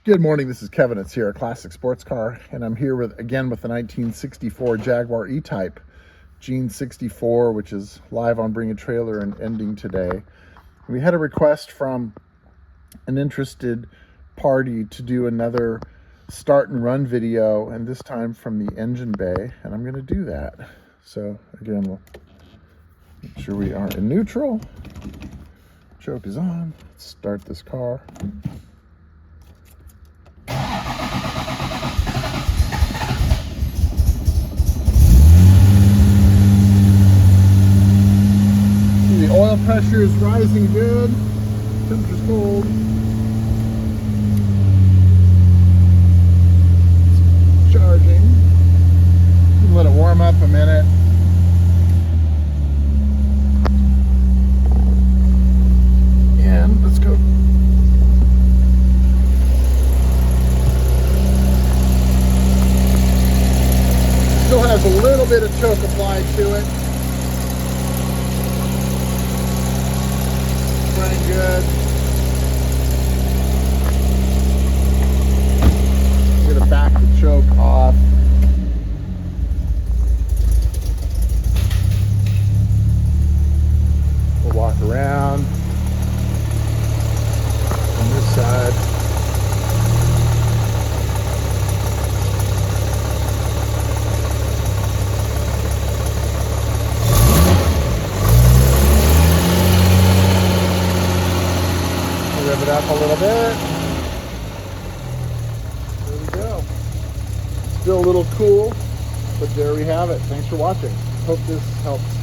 Good morning, this is Kevin at Sierra Classic Sports Car, and I'm here again with the 1964 Jaguar E-Type Gene 64, which is live on Bring a Trailer and ending today. We had a request from an interested party to do another start and run video, and this time from the engine bay, and I'm going to do that. So again, we'll make sure we are in neutral. Choke is on. Let's start this car. The oil pressure is rising good. Temperature's cold. It's charging. You can let it warm up a minute. And let's go. Still has a little bit of choke applied to it. Running good. I'm gonna back the choke off. We'll walk around on this side. Rev it up a little bit. There we go. Still a little cool, but there we have it. Thanks for watching. Hope this helps.